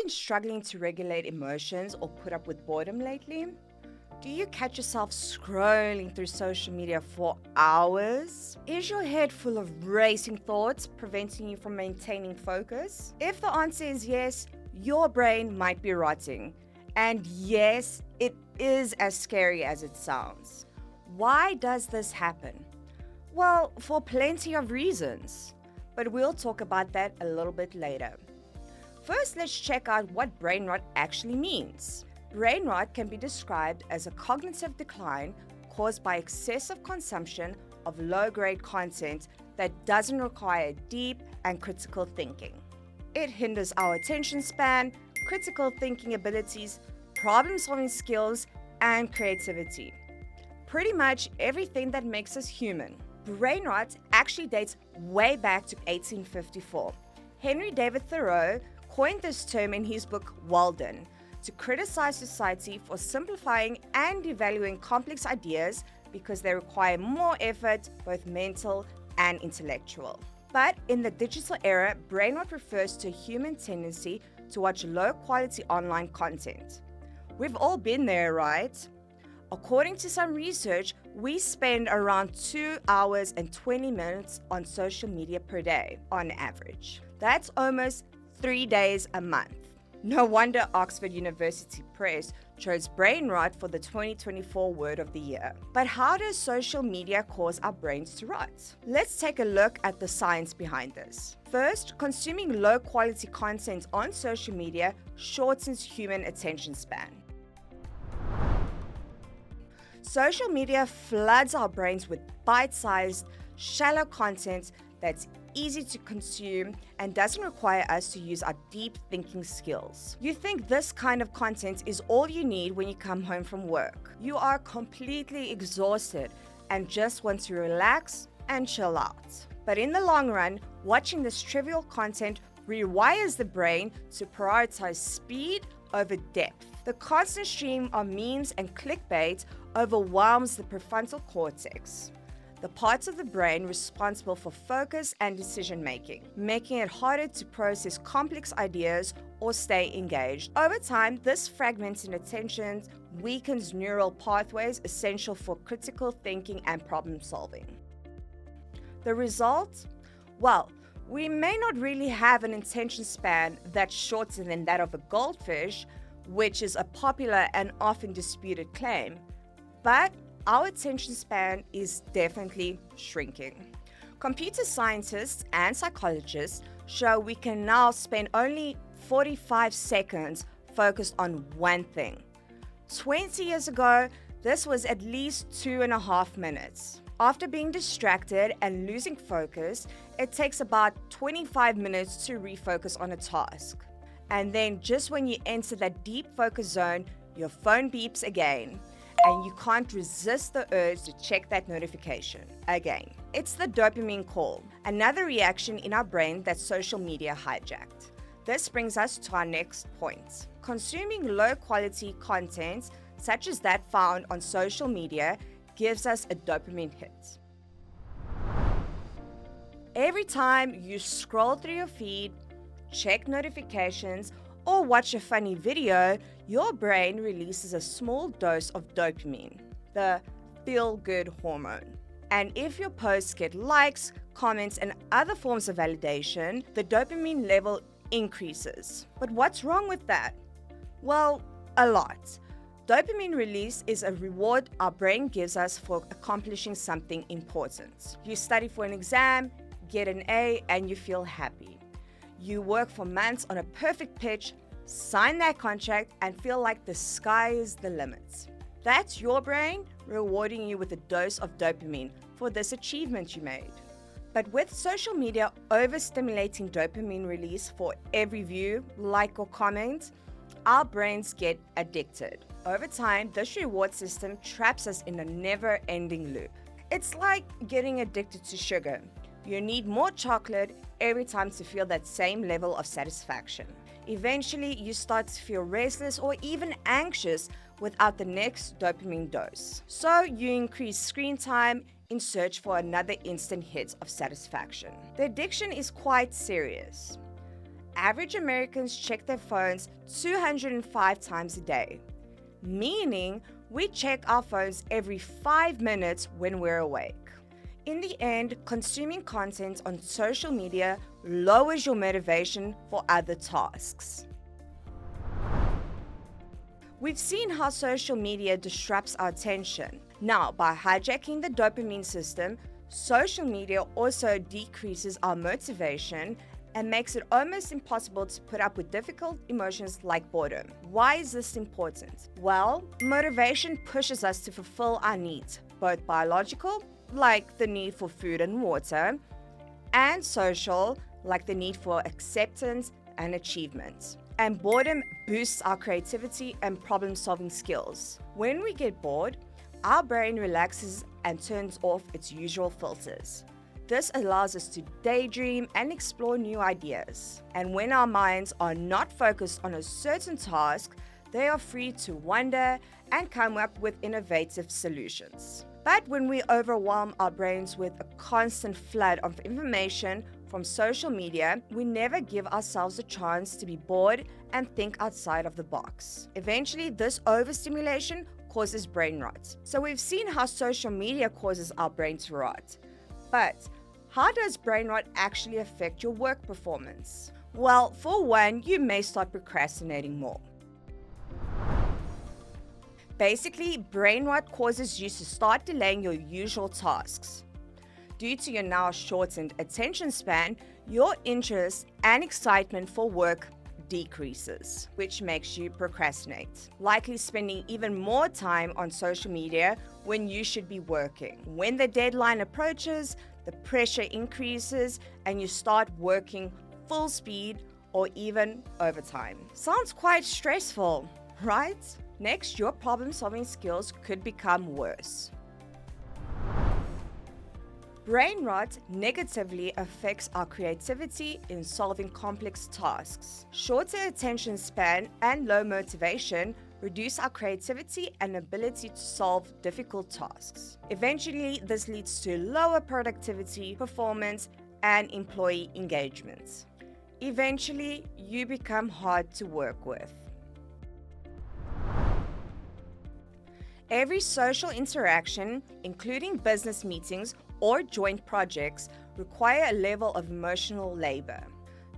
been struggling to regulate emotions or put up with boredom lately? Do you catch yourself scrolling through social media for hours? Is your head full of racing thoughts, preventing you from maintaining focus? If the answer is yes, your brain might be rotting. And yes, it is as scary as it sounds. Why does this happen? Well, for plenty of reasons. But we'll talk about that a little bit later. First, let's check out what brain rot actually means. Brain rot can be described as a cognitive decline caused by excessive consumption of low-grade content that doesn't require deep and critical thinking. It hinders our attention span, critical thinking abilities, problem-solving skills, and creativity. Pretty much everything that makes us human. Brain rot actually dates way back to 1854. Henry David Thoreau coined this term in his book Walden to criticize society for simplifying and devaluing complex ideas because they require more effort, both mental and intellectual. But in the digital era, brain rot refers to a human tendency to watch low-quality online content. We've all been there, right? According to some research, we spend around 2 hours and 20 minutes on social media per day, on average. That's almost 3 days a month. No wonder Oxford University Press chose brain rot for the 2024 Word of the Year. But how does social media cause our brains to rot? Let's take a look at the science behind this. First, consuming low-quality content on social media shortens human attention span. Social media floods our brains with bite-sized, shallow content that's easy to consume and doesn't require us to use our deep thinking skills. You think this kind of content is all you need when you come home from work. You are completely exhausted and just want to relax and chill out. But in the long run, watching this trivial content rewires the brain to prioritize speed over depth. The constant stream of memes and clickbait overwhelms the prefrontal cortex, the parts of the brain responsible for focus and decision-making, making it harder to process complex ideas or stay engaged. Over time, this fragmented attention weakens neural pathways essential for critical thinking and problem-solving. The result? Well, we may not really have an attention span that's shorter than that of a goldfish, which is a popular and often disputed claim, but our attention span is definitely shrinking. Computer scientists and psychologists show we can now spend only 45 seconds focused on one thing. 20 years ago, this was at least 2.5 minutes. After being distracted and losing focus, it takes about 25 minutes to refocus on a task. And then just when you enter that deep focus zone, your phone beeps again, and you can't resist the urge to check that notification again. It's the dopamine call, another reaction in our brain that social media hijacked. This brings us to our next point. Consuming low-quality content, such as that found on social media, gives us a dopamine hit. Every time you scroll through your feed, check notifications, or watch a funny video, your brain releases a small dose of dopamine, the feel-good hormone. And if your posts get likes, comments, and other forms of validation, the dopamine level increases. But what's wrong with that? Well, a lot. Dopamine release is a reward our brain gives us for accomplishing something important. You study for an exam, get an A, and you feel happy. You work for months on a perfect pitch, sign that contract, and feel like the sky is the limit. That's your brain rewarding you with a dose of dopamine for this achievement you made. But with social media overstimulating dopamine release for every view, like, or comment, our brains get addicted. Over time, this reward system traps us in a never-ending loop. It's like getting addicted to sugar. You need more chocolate every time to feel that same level of satisfaction. Eventually, you start to feel restless or even anxious without the next dopamine dose. So you increase screen time in search for another instant hit of satisfaction. The addiction is quite serious. average Americans check their phones 205 times a day, meaning we check our phones every 5 minutes when we're awake. In the end, consuming content on social media lowers your motivation for other tasks. We've seen how social media disrupts our attention. Now, by hijacking the dopamine system, social media also decreases our motivation and makes it almost impossible to put up with difficult emotions like boredom. Why is this important? Well, motivation pushes us to fulfill our needs, both biological, like the need for food and water, and social, like the need for acceptance and achievement. And boredom boosts our creativity and problem-solving skills. When we get bored, our brain relaxes and turns off its usual filters. This allows us to daydream and explore new ideas. And when our minds are not focused on a certain task, they are free to wander and come up with innovative solutions. But when we overwhelm our brains with a constant flood of information from social media, we never give ourselves a chance to be bored and think outside of the box. Eventually, this overstimulation causes brain rot. So we've seen how social media causes our brain to rot. But how does brain rot actually affect your work performance? Well, for one, you may start procrastinating more. Basically, brain rot causes you to start delaying your usual tasks. Due to your now shortened attention span, your interest and excitement for work decreases, which makes you procrastinate, likely spending even more time on social media when you should be working. When the deadline approaches, the pressure increases and you start working full speed or even overtime. Sounds quite stressful, right? Next, your problem-solving skills could become worse. Brain rot negatively affects our creativity in solving complex tasks. Shorter attention span and low motivation reduce our creativity and ability to solve difficult tasks. Eventually, this leads to lower productivity, performance, and employee engagement. Eventually, you become hard to work with. Every social interaction, including business meetings or joint projects, require a level of emotional labor.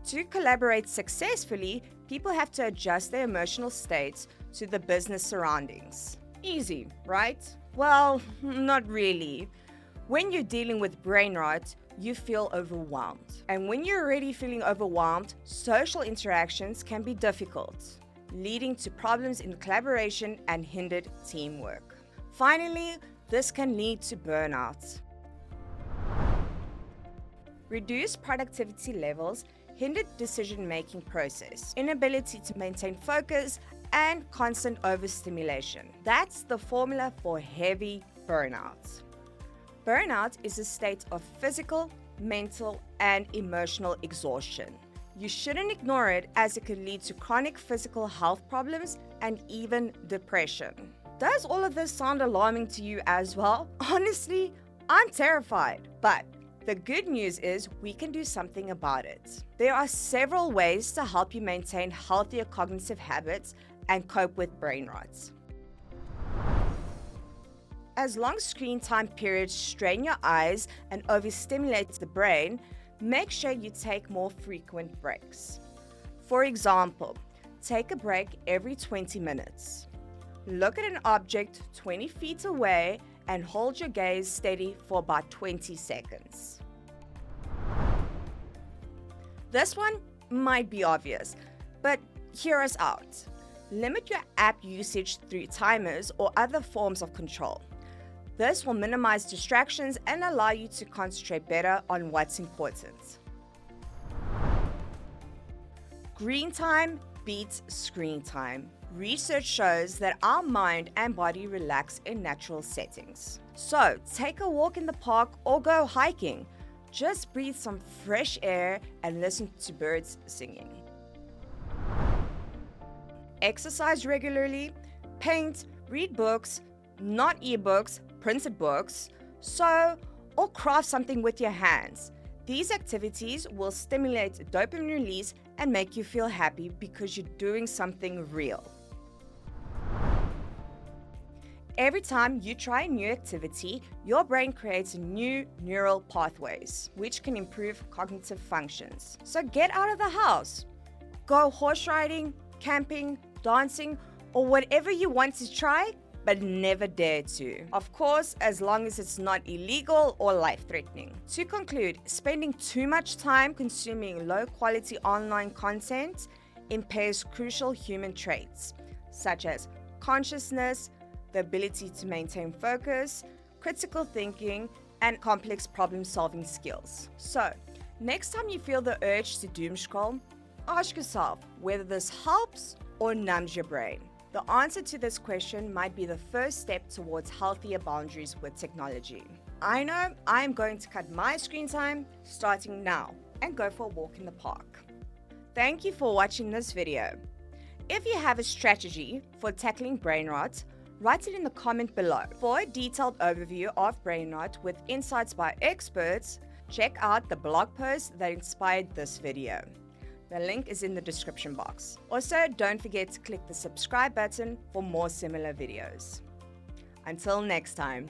To collaborate successfully, people have to adjust their emotional states to the business surroundings. Easy, right? Well, not really. When you're dealing with brain rot, you feel overwhelmed. And when you're already feeling overwhelmed, social interactions can be difficult, leading to problems in collaboration and hindered teamwork. Finally, this can lead to burnout. Reduced productivity levels, hindered decision-making process, inability to maintain focus, and constant overstimulation. That's the formula for heavy burnout. Burnout is a state of physical, mental, and emotional exhaustion. You shouldn't ignore it, as it could lead to chronic physical health problems and even depression. Does all of this sound alarming to you as well? Honestly, I'm terrified. But the good news is we can do something about it. There are several ways to help you maintain healthier cognitive habits and cope with brain rot. As long screen time periods strain your eyes and overstimulate the brain, make sure you take more frequent breaks. For example, take a break every 20 minutes. Look at an object 20 feet away and hold your gaze steady for about 20 seconds. This one might be obvious, but hear us out. Limit your app usage through timers or other forms of control. This will minimize distractions and allow you to concentrate better on what's important. Green time beats screen time. Research shows that our mind and body relax in natural settings. So, take a walk in the park or go hiking. Just breathe some fresh air and listen to birds singing. Exercise regularly, paint, read books, not ebooks, printed books, sew, or craft something with your hands. These activities will stimulate dopamine release and make you feel happy because you're doing something real. Every time you try a new activity, your brain creates new neural pathways, which can improve cognitive functions. So get out of the house. Go horse riding, camping, dancing, or whatever you want to try, but never dare to. Of course, as long as it's not illegal or life-threatening. To conclude, spending too much time consuming low-quality online content impairs crucial human traits, such as consciousness, the ability to maintain focus, critical thinking, and complex problem-solving skills. So, next time you feel the urge to doom scroll, ask yourself whether this helps or numbs your brain. The answer to this question might be the first step towards healthier boundaries with technology. I know I'm going to cut my screen time starting now and go for a walk in the park. Thank you for watching this video. If you have a strategy for tackling brain rot, write it in the comment below. For a detailed overview of brain rot with insights by experts, check out the blog post that inspired this video. The link is in the description box. Also, don't forget to click the subscribe button for more similar videos. Until next time.